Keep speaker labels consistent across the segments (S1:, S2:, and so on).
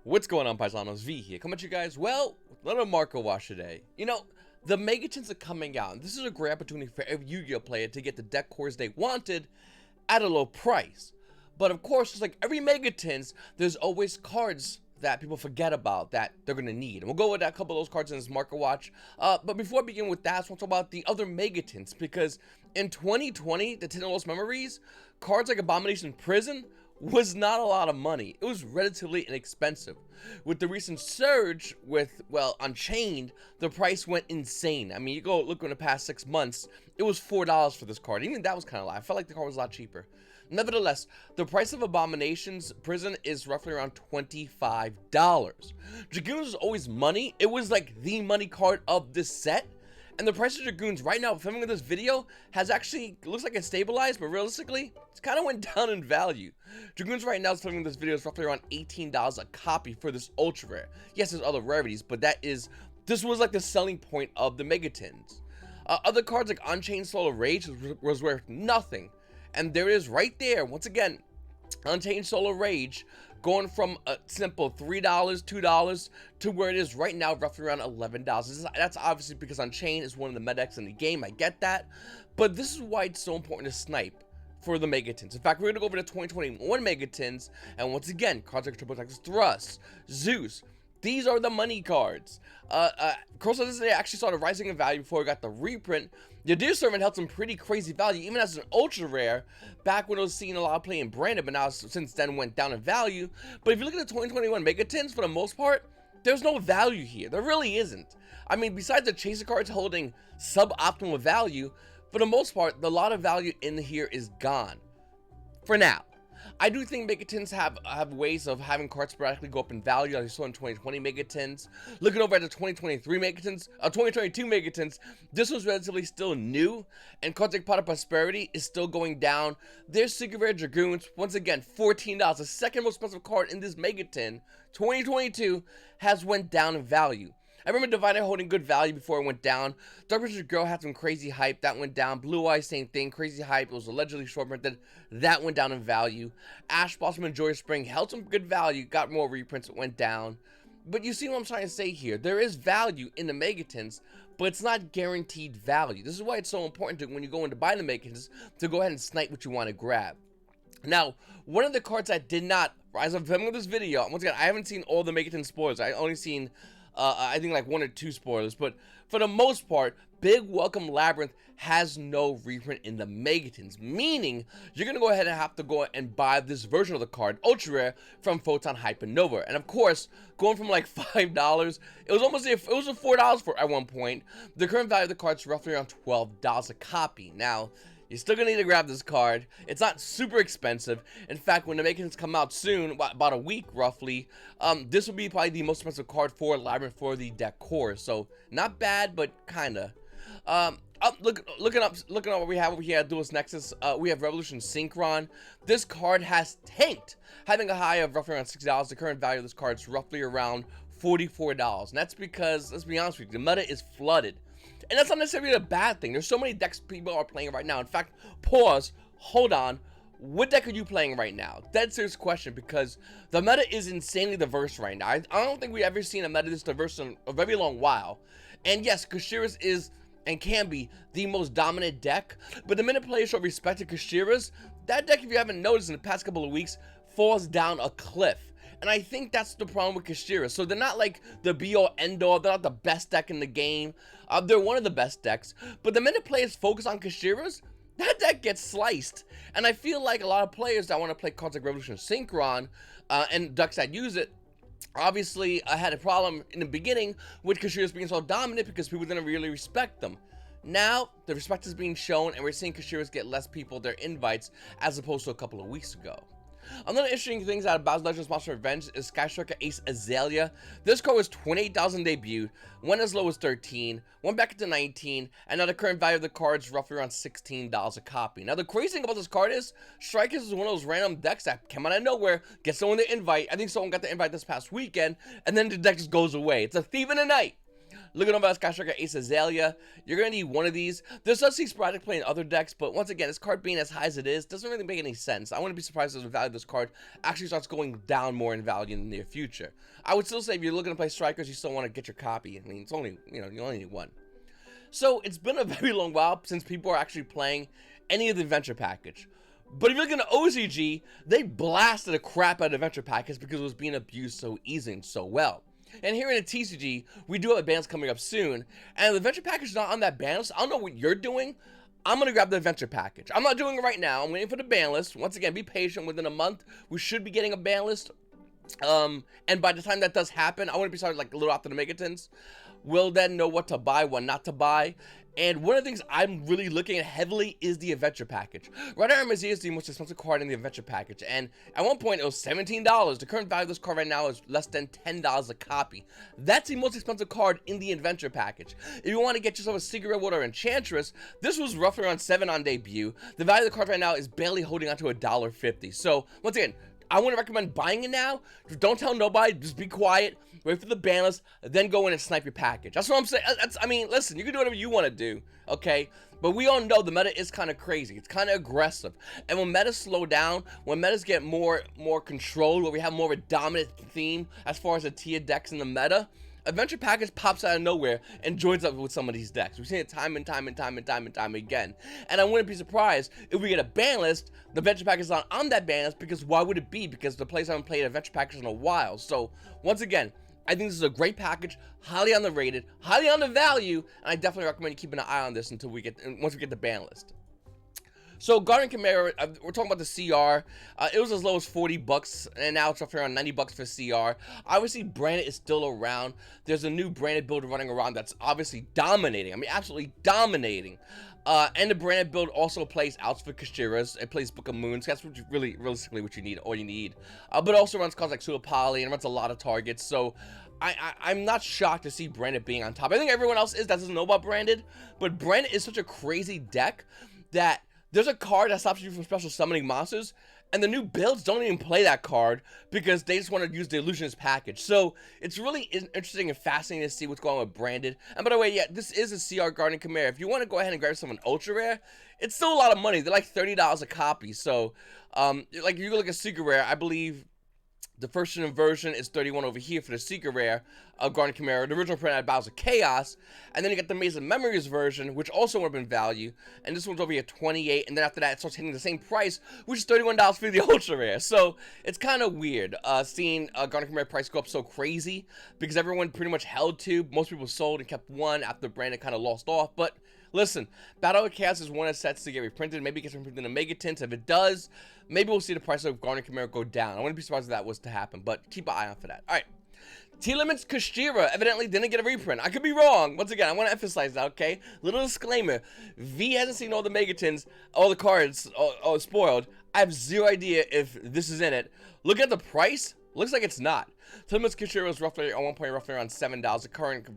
S1: What's going on, Paisanos? V here, coming at you guys, well, with another Marco Wash today. You know, the Megatins are coming out, and this is a great opportunity for every Yu-Gi-Oh player to get the deck cores they wanted at a low price. But of course, just like every Megatins, there's always cards that people forget about that they're going to need. And we'll go with a couple of those cards in this Marco Watch. But before I begin with that, I just want to talk about the other Megatins, because in 2020, the 10 Lost Memories, cards like Abomination Prison was not a lot of money. It was relatively inexpensive. With the recent surge with, well, Unchained, the price went insane. I mean, you go look in the past 6 months, it was $4 for this card. Even that was kind of low. I felt like the card was a lot cheaper. Nevertheless, the price of Abomination's Prison is roughly around $25. Dragoons is always money. It was like the money card of this set. And the price of Dragoons right now, filming this video, has actually, looks like it's stabilized, but realistically, it's kind of went down in value. Dragoons right now, filming this video, is roughly around $18 a copy for this ultra rare. Yes, there's other rarities, but this was like the selling point of the Megatins. Other cards like Unchained Soul of Rage was worth nothing. And there it is right there, once again, Unchained Soul of Rage, going from a simple $3, $2 to where it is right now, roughly around $11. That's obviously because Unchained is one of the meta decks in the game, I get that. But this is why it's so important to snipe for the Megatins. In fact, we're going to go over the 2021 Megatins, and once again, cards like Triple Texas Thrust, Zeus. These are the money cards. Cross of this day actually started rising in value before it got the reprint. The Deer Servant held some pretty crazy value, even as an ultra rare, back when it was seen a lot of play in Branded, but now since then went down in value. But if you look at the 2021 Megatins, for the most part, there's no value here. There really isn't. I mean, besides the Chaser cards holding suboptimal value, for the most part, a lot of value in here is gone. For now. I do think Megatins have ways of having cards sporadically go up in value, like you saw in 2020 Megatins. Looking over at the 2023 Megatins, 2022 Megatins, this was relatively still new, and cards like Pot of Prosperity is still going down. There's Secret Rare Dragoons, once again, $14, the second most expensive card in this Megatin. 2022 has went down in value. I remember Diviner holding good value before it went down. Dark Richard Girl had some crazy hype. That went down. Blue Eyes, same thing. Crazy hype. It was allegedly short printed. That went down in value. Ash Blossom and Joy Spring held some good value. Got more reprints. It went down. But you see what I'm trying to say here. There is value in the Megatins, but it's not guaranteed value. This is why it's so important to, when you go in to buy the Megatins, to go ahead and snipe what you want to grab. Now, one of the cards that did not rise up filming this video, once again, I haven't seen all the Megatin spoilers. I only seen I think like 1 or 2 spoilers, but for the most part, Big Welcome Labyrinth has no reprint in the Megatins, meaning you're going to go ahead and have to go and buy this version of the card, Ultra Rare, from Photon Hypernova. And of course, going from like $5, it was almost, it was $4 for at one point. The current value of the card is roughly around $12 a copy. Now, you're still going to need to grab this card. It's not super expensive. In fact, when the Megatins come out soon, about a week roughly, this will be probably the most expensive card for Labyrinth for the deck core. So, not bad, but kind of. Looking up what we have over here at Duelist Nexus, we have Revolution Synchron. This card has tanked, having a high of roughly around $60. The current value of this card is roughly around $44. And that's because, let's be honest with you, the meta is flooded. And that's not necessarily a bad thing. There's so many decks people are playing right now. In fact, pause, hold on. What deck are you playing right now? That's a serious question, because the meta is insanely diverse right now. I don't think we've ever seen a meta this diverse in a very long while. And yes, Kashiras is and can be the most dominant deck. But the minute players show respect to Kashiras, that deck, if you haven't noticed in the past couple of weeks, falls down a cliff. And I think that's the problem with Kashiras. So they're not like the be-all, end-all. They're not the best deck in the game. They're one of the best decks. But the minute players focus on Kashiras, that deck gets sliced. And I feel like a lot of players that want to play cards like Revolution Synchron and decks that use it, obviously had a problem in the beginning with Kashiras being so dominant because people didn't really respect them. Now, the respect is being shown, and we're seeing Kashiras get less people their invites as opposed to a couple of weeks ago. Another interesting thing out of Bowser's Legends Monster Revenge is Sky Striker Ace Azalea. This card was 28,000 debut, went as low as 13, went back into 19, and now the current value of the card is roughly around $16 a copy. Now the crazy thing about this card is, Strikers is one of those random decks that came out of nowhere, gets someone the invite. I think someone got the invite this past weekend, and then the deck just goes away. It's a thief in the night. Looking over at Sky Striker Ace Azalea, you're going to need one of these. There's such see sporadic play in other decks, but once again, this card being as high as it is doesn't really make any sense. I wouldn't be surprised if the value of this card actually starts going down more in value in the near future. I would still say if you're looking to play Strikers, you still want to get your copy. I mean, it's only, you only need one. So it's been a very long while since people are actually playing any of the Adventure Package. But if you look into OCG, they blasted the crap out of the Adventure Package because it was being abused so easy and so well. And here in the TCG, we do have a ban list coming up soon, and the Adventure Package is not on that ban list. I don't know what you're doing. I'm going to grab the Adventure Package. I'm not doing it right now. I'm waiting for the ban list. Once again, be patient. Within a month, we should be getting a ban list. And by the time that does happen, I want to be starting like a little after the Megatins. We'll then know what to buy, what not to buy. And one of the things I'm really looking at heavily is the Adventure Package. Red Iron Mazia is the most expensive card in the Adventure Package, and at one point it was $17. The current value of this card right now is less than $10 a copy. That's the most expensive card in the Adventure Package. If you want to get yourself a Secret Rare Water Enchantress, this was roughly around $7 on debut. The value of the card right now is barely holding on to $1.50. So once again, I wouldn't recommend buying it now. Don't tell nobody. Just be quiet. Wait for the ban list, then go in and snipe your package. That's what I'm saying. I mean, listen, you can do whatever you want to do, okay? But we all know the meta is kind of crazy. It's kind of aggressive. And when metas slow down, when metas get more controlled, where we have more of a dominant theme as far as the tier decks in the meta, Adventure Package pops out of nowhere and joins up with some of these decks. We've seen it time and time again. And I wouldn't be surprised if we get a ban list, the Adventure Package is not on that ban list, because why would it be? Because the players haven't played Adventure Package in a while. So, once again, I think this is a great package, highly underrated, highly undervalued, and I definitely recommend you keeping an eye on this until once we get the ban list. So Guardian Camaro, we're talking about the CR. It was as low as 40 bucks, and now it's roughly around 90 bucks for CR. Obviously, branded is still around. There's a new branded build running around that's obviously dominating. I mean, absolutely dominating. And the branded build also plays outs for Kashiras. It plays Book of Moons. That's what realistically what you need, all you need. But also runs cards like Super Poly and runs a lot of targets. So I'm not shocked to see branded being on top. I think everyone else is that doesn't know about branded. But branded is such a crazy deck that there's a card that stops you from special summoning monsters, and the new builds don't even play that card because they just want to use the Illusionist package. So it's really interesting and fascinating to see what's going on with branded. And by the way, yeah, this is a CR Guardian Camaro. If you want to go ahead and grab someone ultra rare, it's still a lot of money. They're like $30 a copy. So, like if you look at Secret Rare, I believe the first version is 31 over here for the Secret Rare of Guardian Camaro. The original print had Battles of Chaos. And then you got the Maze of Memories version, which also went up in value. And this one's over here 28. And then after that, it starts hitting the same price, which is $31 for the Ultra Rare. So it's kind of weird seeing Guardian Camaro price go up so crazy, because everyone pretty much held to. Most people sold and kept one after Brandon kind of lost off. But listen, Battle of Chaos is one of the sets to get reprinted. Maybe it gets reprinted in the Megatins. If it does, maybe we'll see the price of Guardian Camaro go down. I wouldn't be surprised if that was to happen, but keep an eye out for that. All right. T-Limits Kashira evidently didn't get a reprint. I could be wrong. Once again, I want to emphasize that, okay? Little disclaimer. V hasn't seen all the Megatins, all the cards, all spoiled. I have zero idea if this is in it. Look at the price. Looks like it's not. T-Limits Kashira is roughly, at one point, roughly around $7. The current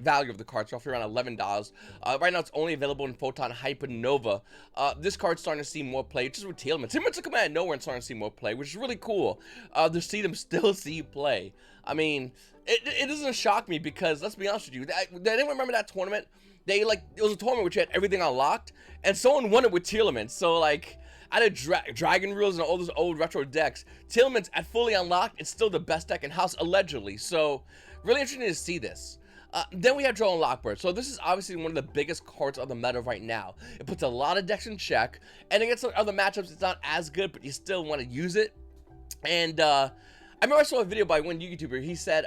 S1: value of the card is roughly around $11. Right now, it's only available in Photon Hypernova. This card's starting to see more play, just with T-Limits. T-Limits are coming out of nowhere and starting to see more play, which is really cool to see them still see play. I mean, it doesn't shock me because, let's be honest with you, anyone remember that tournament? It was a tournament which had everything unlocked, and someone won it with T-Limits. So, like, out of Dragon Rules and all those old retro decks, T-Limits at fully unlocked, it's still the best deck in house, allegedly. So, really interesting to see this. Then we have Joel and Lockport. So this is obviously one of the biggest cards of the meta right now. It puts a lot of decks in check, and against other matchups, it's not as good, but you still want to use it. And I remember I saw a video by one YouTuber. He said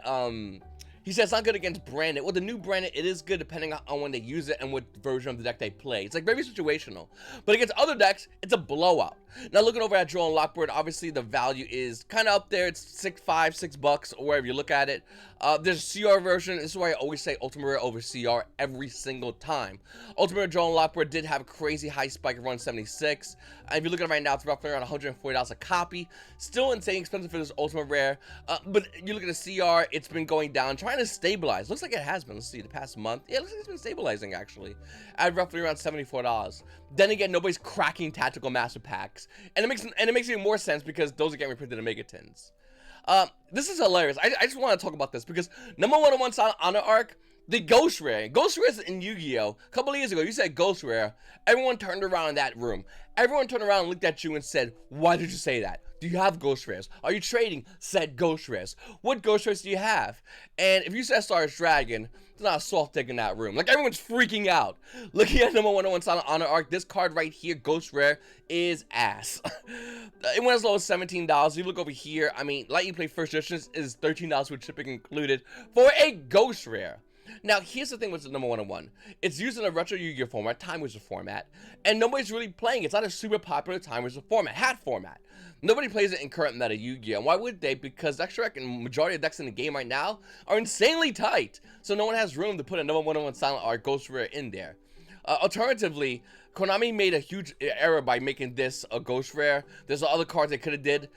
S1: it's not good against Branded. Well, the new Branded, it is good depending on when they use it and what version of the deck they play. It's like very situational. But against other decks, it's a blowout. Now, looking over at Joel and Lockport, obviously the value is kind of up there. It's $6 or wherever you look at it. There's a CR version. This is why I always say Ultimate Rare over CR every single time. Ultimate Rare Joel and Lockport did have a crazy high spike of 176. And if you look at it right now, it's roughly around $140 a copy. Still insane expensive for this Ultimate Rare. But you look at the CR, it's been going down, trying to stabilize. Looks like it has been. Let's see, the past month. Yeah, it looks like it's been stabilizing, actually. At roughly around $74. Then again, nobody's cracking Tactical Master Packs. And it makes even more sense because those are getting reprinted in Megatins. This is hilarious. I just want to talk about this because number 101 Silent Honor arc, the Ghost Rare. Ghost Rares in Yu-Gi-Oh! A couple of years ago, you said Ghost Rare. Everyone turned around in that room. Everyone turned around and looked at you and said, why did you say that? Do you have Ghost Rares? Are you trading said Ghost Rares? What Ghost Rares do you have? And if you said Star's Dragon, there's not a soft dick in that room. Like, everyone's freaking out. Looking at number 101 Silent Honor Arc, this card right here, Ghost Rare, is ass. It went as low as $17. You look over here, I mean, Light You Play First Edition is $13 with shipping included for a Ghost Rare. Now, here's the thing with the number 101. It's used in a retro Yu-Gi-Oh format, Time Wizard format, and nobody's really playing it. It's not a super popular Time Wizard format, hat format. Nobody plays it in current meta Yu-Gi-Oh! And why would they? Because deck strike and majority of decks in the game right now are insanely tight, so no one has room to put a number 101 Silent Art Ghost Rare in there. Alternatively, Konami made a huge error by making this a Ghost Rare. There's other cards they could have did.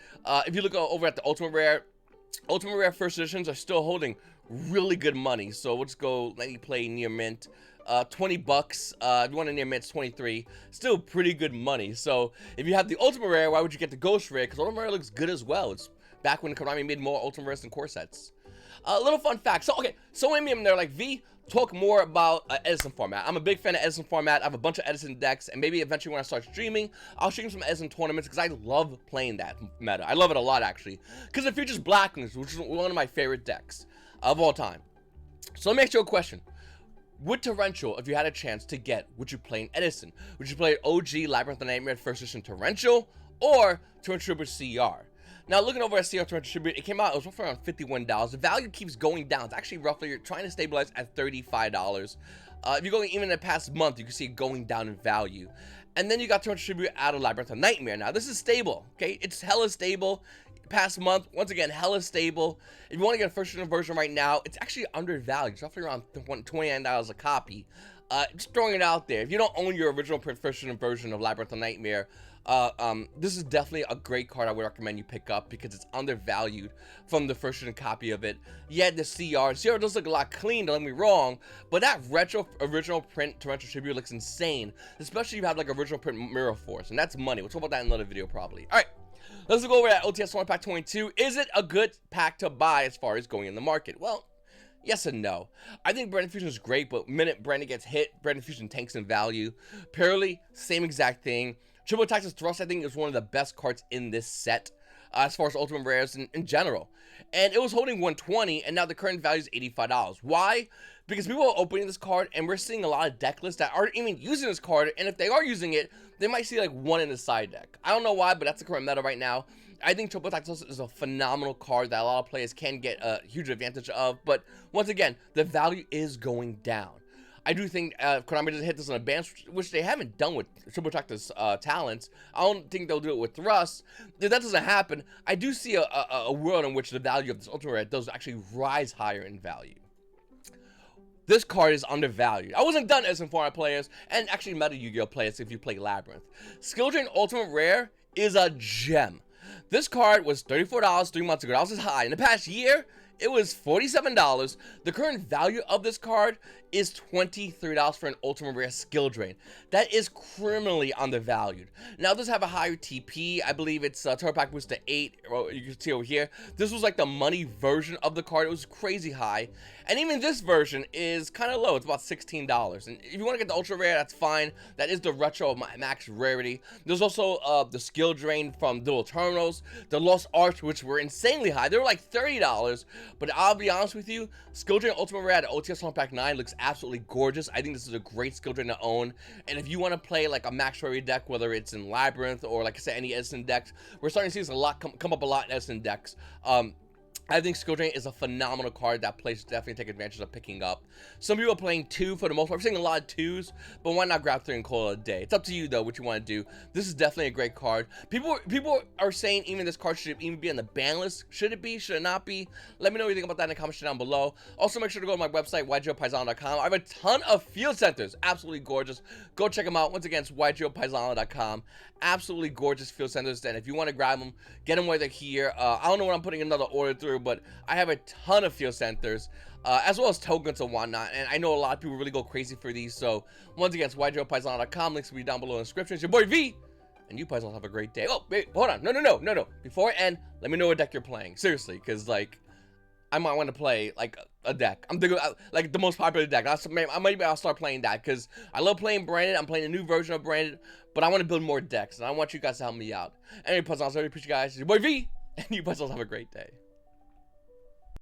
S1: If you look over at the Ultimate Rare First Editions are still holding really good money. So let's go let me play near mint. 20 bucks. If you want a near mint, it's 23. Still pretty good money. So if you have the Ultimate Rare, why would you get the Ghost Rare? Because Ultimate Rare looks good as well. It's back when Konami made more Ultimate Rares than core sets. Little fun fact. So okay, so many of them they're like, V, talk more about Edison format. I'm a big fan of Edison format. I have a bunch of Edison decks, and maybe eventually when I start streaming, I'll stream some Edison tournaments because I love playing that meta. I love it a lot actually, because it features Blackness, which is one of my favorite decks of all time. So let me ask you a question. Would Torrential, if you had a chance to get, would you play an Edison? Would you play OG Labyrinth and Nightmare First Edition Torrential or Torrential CR? Now, looking over at CR Torrential Tribute, it came out, it was roughly around $51. The value keeps going down. It's actually roughly, you're trying to stabilize at $35. If you're going even in the past month, you can see it going down in value. And then you got Torrential Tribute out of Labyrinth and Nightmare. Now, this is stable, okay? It's hella stable. Past month, once again, hella stable. If you want to get a first edition version right now, it's actually undervalued. It's roughly around $29 a copy. Just throwing it out there. If you don't own your original print first edition version of Labyrinth and Nightmare, this is definitely a great card I would recommend you pick up because it's undervalued from the first edition copy of it. Yeah, the CR does look a lot clean, don't get me wrong, but that retro original print Torrential Tribute looks insane, especially if you have like original print Mirror Force, and that's money. We'll talk about that in another video probably. All right. Let's go over at OTS 1 Pack 22. Is it a good pack to buy as far as going in the market? Well, yes and no. I think Branded Fusion is great, but minute Branded gets hit, Branded Fusion tanks in value. Purely, same exact thing. Triple Texas Thrust, I think, is one of the best cards in this set as far as Ultimate Rares in general. And it was holding 120, and now the current value is $85. Why? Because people are opening this card, and we're seeing a lot of deck lists that aren't even using this card, and if they are using it, they might see like one in the side deck. I don't know why, but that's the current meta right now. I think Triple Texas is a phenomenal card that a lot of players can get a huge advantage of, but once again, the value is going down. I do think Konami doesn't hit this on a ban, which they haven't done with Triple Texas talents. I don't think they'll do it with Thrust. If that doesn't happen, I do see a world in which the value of this Ultimate Rare does actually rise higher in value. This card is undervalued. I wasn't done as format players, and actually meta Yu-Gi-Oh players if you play Labyrinth. Skill Drain Ultimate Rare is a gem. This card was $34 3 months ago. That was as high. In the past year, it was $47. The current value of this card is $23 for an Ultimate Rare Skill Drain. That is criminally undervalued. Now, it does have a higher TP. I believe it's Turtle Pack Boost to 8. Well, you can see over here. This was like the money version of the card. It was crazy high. And even this version is kind of low. It's about $16. And if you want to get the Ultra Rare, that's fine. That is the retro max rarity. There's also the Skill Drain from Dual Terminals. The Lost Arch, which were insanely high. They were like $30. But I'll be honest with you, Skill Drain Ultimate Rare at OTS 1 Pack 9 looks absolutely gorgeous. I think this is a great Skill Drain to own. And if you want to play like a max rarity deck, whether it's in Labyrinth or like I said, any Edison decks, we're starting to see this a lot come up a lot in Edison decks. I think Skill Drain is a phenomenal card that players definitely take advantage of picking up. Some people are playing 2 for the most part. We're seeing a lot of 2s, but why not grab 3 and call it a day? It's up to you though what you want to do. This is definitely a great card. People are saying even this card should even be on the ban list. Should it be? Should it not be? Let me know what you think about that in the comments down below. Also, make sure to go to my website, YGOPaisano.com. I have a ton of field centers. Absolutely gorgeous. Go check them out. Once again, it's YGOPaisano.com. Absolutely gorgeous field centers. And if you want to grab them, get them while they're here. I don't know when I'm putting another order through, but I have a ton of field centers, as well as tokens and whatnot, and I know a lot of people really go crazy for these. So once again, it's YGOPaisano.com. Links will be down below in the description. It's your boy V, and you Paisanos have a great day. Oh, wait, hold on. No. Before I end, let me know what deck you're playing. Seriously, because like, I might want to play like a deck. I'm thinking like the most popular deck. Maybe I'll start playing that because I love playing Branded. I'm playing a new version of Branded, but I want to build more decks and I want you guys to help me out. Anyway, puzzles, I really appreciate you guys. It's your boy V, and you puzzles have a great day.